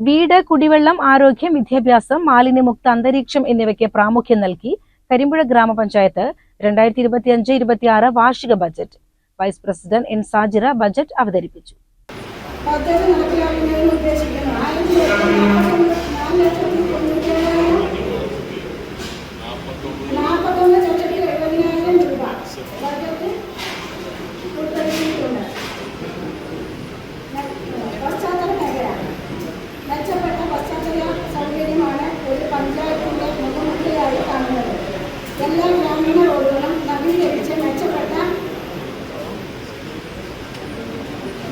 വീട്, കുടിവെള്ളം, ആരോഗ്യം, വിദ്യാഭ്യാസം, മാലിന്യമുക്ത അന്തരീക്ഷം എന്നിവയ്ക്ക് പ്രാമുഖ്യം നൽകി കരിമ്പുഴ ഗ്രാമപഞ്ചായത്ത് 2025-26 വാർഷിക budget vice president N Sajira budget അവതരിപ്പിച്ചു. എല്ലാ ഗ്രാമീണ റോഡുകളും നവീകരിച്ച് മെച്ചപ്പെട്ട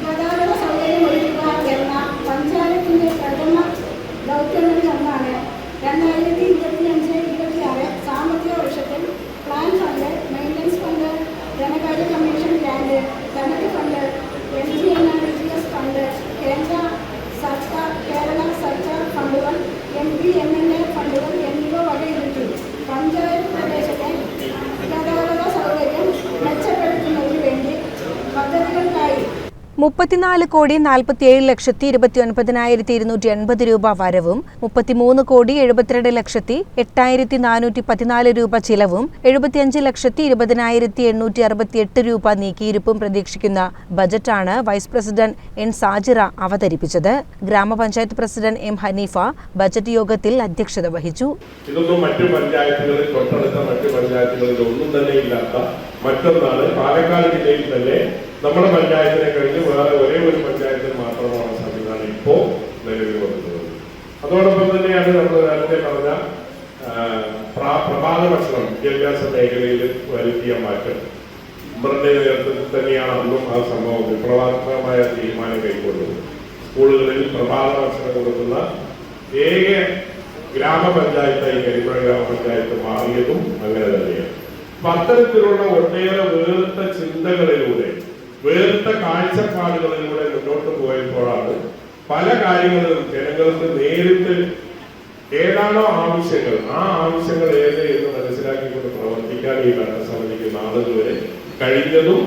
ഗതാഗത സൗകര്യം ഒരുക്കുക എന്ന പഞ്ചായത്തിന്റെ പ്രഥമ ദൗത്യങ്ങളിൽ ഒന്നാണ് 2025-26 സാമ്പത്തിക വർഷത്തിൽ പ്ലാൻ ഫണ്ട്, മെയിൻ്റനൻസ് ഫണ്ട്, ധനകാര്യ കമ്മീഷൻ ഗ്രാന്റ്, ധനകാര്യ ഫണ്ട്, NGNRGS ഫണ്ട്, കേന്ദ്ര സർക്കാർ, കേരള സർക്കാർ ഫണ്ടുകൾ, MPMNA ഫണ്ടുകൾ എന്നിവ വകയിരുത്തി പഞ്ചായത്ത് പ്രദേശത്തെ ഗതാഗത സൗകര്യം മെച്ചപ്പെടുത്തുന്നതിന് വേണ്ടി പദ്ധതികൾക്കായി 34,47,29,280 രൂപ വരവും 33,72,08,414 രൂപ ചിലവും 75,20,868 രൂപ നീക്കിയിരുപ്പും പ്രതീക്ഷിക്കുന്ന ബജറ്റാണ് വൈസ് പ്രസിഡന്റ് എൻ സാജിറ അവതരിപ്പിച്ചത്. ഗ്രാമപഞ്ചായത്ത് പ്രസിഡന്റ് എം ഹനീഫ ബജറ്റ് യോഗത്തിൽ അധ്യക്ഷത വഹിച്ചു. ഇതൊന്നും മറ്റു പഞ്ചായത്തുകളിൽ തൊട്ടടുത്ത മറ്റു പഞ്ചായത്തുകളിൽ ഒന്നും തന്നെ ഇല്ലാത്ത മറ്റൊന്നാണ്. പാലക്കാട് ജില്ലയിൽ തന്നെ നമ്മുടെ പഞ്ചായത്തിനെ കഴിഞ്ഞ് വേറെ ഒരേ ഒരു പഞ്ചായത്തിൽ മാത്രമാണ് സംവിധാനം ഇപ്പോൾ നിലവിൽ വന്നത്. അതോടൊപ്പം തന്നെയാണ് നമ്മൾ നേരത്തെ പറഞ്ഞ പ്രഭാത ഭക്ഷണം വിദ്യാഭ്യാസ മേഖലയിൽ വരുത്തിയ മാറ്റം. ഉമ്മറിന്റെ നേതൃത്വത്തിൽ തന്നെയാണ് അന്നും ആ സംഭവം വിപ്ലവാത്മകമായ തീരുമാനം കൈക്കൊണ്ടത്. സ്കൂളുകളിൽ പ്രഭാത ഭക്ഷണം കൊടുക്കുന്ന ഏക ഗ്രാമപഞ്ചായത്തായി കരിമ്പുഴ ഗ്രാമപഞ്ചായത്ത് മാറിയതും അങ്ങനെ തന്നെയാണ്. അത്തരത്തിലുള്ള ഒട്ടേറെ വേറിട്ട ചിന്തകളിലൂടെ, വേറിട്ട കാഴ്ചപ്പാടുകളിലൂടെ മുന്നോട്ട് പോയപ്പോഴാണ് പല കാര്യങ്ങളും ജനങ്ങൾക്ക് നേരിട്ട് ഏതാണോ ആവശ്യങ്ങൾ, ആ ആവശ്യങ്ങൾ ഏത് എന്ന് മനസ്സിലാക്കിക്കൊണ്ട് പ്രവർത്തിക്കാൻ ഈ ഭരണസമിതിക്ക് നാളുകളെ കഴിഞ്ഞതും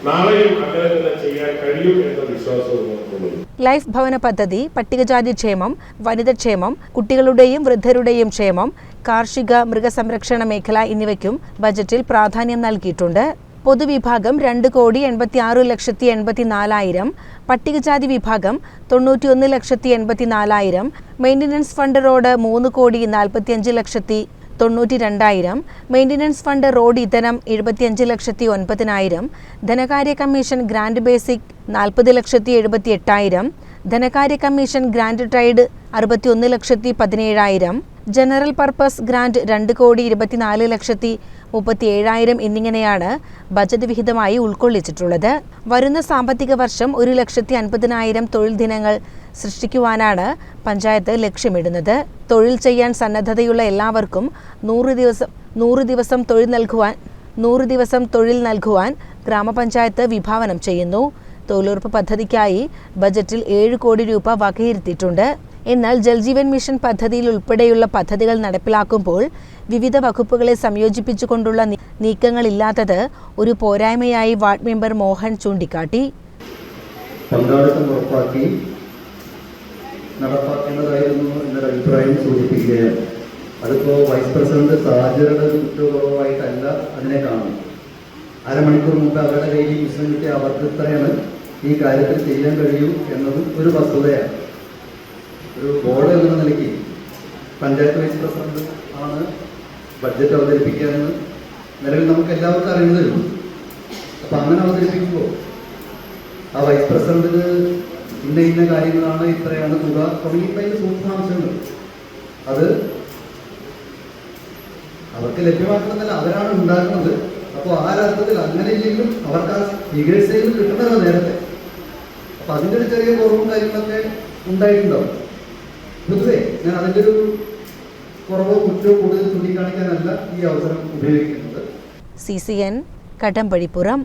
നാളെയും അങ്ങനെ തന്നെ ചെയ്യാൻ കഴിയും എന്ന വിശ്വാസവും നമുക്കുള്ളത്. ലൈഫ് ഭവന പദ്ധതി, പട്ടികജാതി ക്ഷേമം, വനിതക്ഷേമം, കുട്ടികളുടെയും വൃദ്ധരുടെയും ക്ഷേമം, കാർഷിക മൃഗസംരക്ഷണ മേഖല എന്നിവയ്ക്കും ബജറ്റിൽ പ്രാധാന്യം നൽകിയിട്ടുണ്ട്. പൊതുവിഭാഗം 2,86,84,000, പട്ടികജാതി വിഭാഗം 91,84,000, maintenance fund road 3,45,92,000, maintenance fund road ഇന്ധനം 75,09,000, ധനകാര്യ കമ്മീഷൻ ഗ്രാന്റ് ബേസിക് 40,78,000, ധനകാര്യ കമ്മീഷൻ ഗ്രാന്റ് ട്രൈഡ് 61,17,000, ജനറൽ പർപ്പസ് ഗ്രാന്റ് 2,24,37,000 എന്നിങ്ങനെയാണ് ബജറ്റ് വിഹിതമായി ഉൾക്കൊള്ളിച്ചിട്ടുള്ളത്. വരുന്ന സാമ്പത്തിക വർഷം 1,50,000 തൊഴിൽ ദിനങ്ങൾ സൃഷ്ടിക്കുവാനാണ് പഞ്ചായത്ത് ലക്ഷ്യമിടുന്നത്. തൊഴിൽ ചെയ്യാൻ സന്നദ്ധതയുള്ള എല്ലാവർക്കും 100 ദിവസം തൊഴിൽ നൽകുവാൻ ഗ്രാമപഞ്ചായത്ത് വിഭാവനം ചെയ്യുന്നു. തൊഴിലുറപ്പ് പദ്ധതിക്കായി ബജറ്റിൽ 7 കോടി രൂപ വകയിരുത്തിയിട്ടുണ്ട്. എന്നാൽ ജൽജീവൻ മിഷൻ പദ്ധതിയിൽ ഉൾപ്പെടെയുള്ള പദ്ധതികൾ നടപ്പിലാക്കുമ്പോൾ വിവിധ വകുപ്പുകളെ സംയോജിപ്പിച്ചുകൊണ്ടുള്ള നീക്കങ്ങളില്ലാത്തത് ഒരു പോരായ്മയായി വാർഡ് മെമ്പർ മോഹൻ ചൂണ്ടിക്കാട്ടി. പങ്കാളിത്തം ഉറപ്പാക്കി നടപ്പാക്കേണ്ടതായിരുന്നു എന്നൊരു അഭിപ്രായം സൂചിപ്പിക്കുകയാണ്. അതിപ്പോൾ വൈസ് പ്രസിഡന്റ് സാഹചര്യങ്ങളുടെ കുറ്റക്കുറവായിട്ടല്ല അതിനെ കാണുന്നത്. അരമണിക്കൂർ മുമ്പ് അവരുടെ കയ്യിൽ മിഷൻ കിട്ടിയ അവർക്ക് ഇത്രയാണ് ഈ കാര്യത്തിൽ ചെയ്യാൻ കഴിയൂ എന്നതും ഒരു വസ്തുതയാണ്. ഒരു ബോർഡ് എന്ന നിലയ്ക്ക് പഞ്ചായത്ത് വൈസ് പ്രസിഡന്റ് ആണ് ബഡ്ജറ്റ് അവതരിപ്പിക്കുകയെന്ന് നിലവിൽ നമുക്ക് എല്ലാവർക്കും അറിയുന്നതേ ഉള്ളൂ. അപ്പം അങ്ങനെ അവതരിപ്പിക്കുമ്പോൾ ആ വൈസ് പ്രസിഡന്റിന് ഇന്ന കാര്യങ്ങളാണ്, ഇത്രയാണ് തുക തുടങ്ങിയപ്പോൾ അതിൻ്റെ സൂക്ഷ്മാംശങ്ങൾ അത് അവർക്ക് ലഭ്യമാക്കുന്നതല്ല, അവരാണ് ഉണ്ടാക്കുന്നത്. അപ്പോൾ ആ അർത്ഥത്തിൽ അങ്ങനെ ഇല്ലെങ്കിലും അവർക്ക് ആ ഫിഗേഴ്സേലും കിട്ടുന്നതാണ് നേരത്തെ. അപ്പം അതിൻ്റെ ഒരു ചെറിയ കുറവും കാര്യങ്ങളൊക്കെ ഉണ്ടായിട്ടുണ്ടാവും. പൊതുവെ ഞാൻ അതിൻ്റെ ഒരു കുറവോ കുറ്റോ കൂടുതൽ ചൂണ്ടിക്കാണിക്കാനല്ല ഈ അവസരം ഉപയോഗിക്കുന്നത്. CCN കടമ്പഴിപ്പുറം.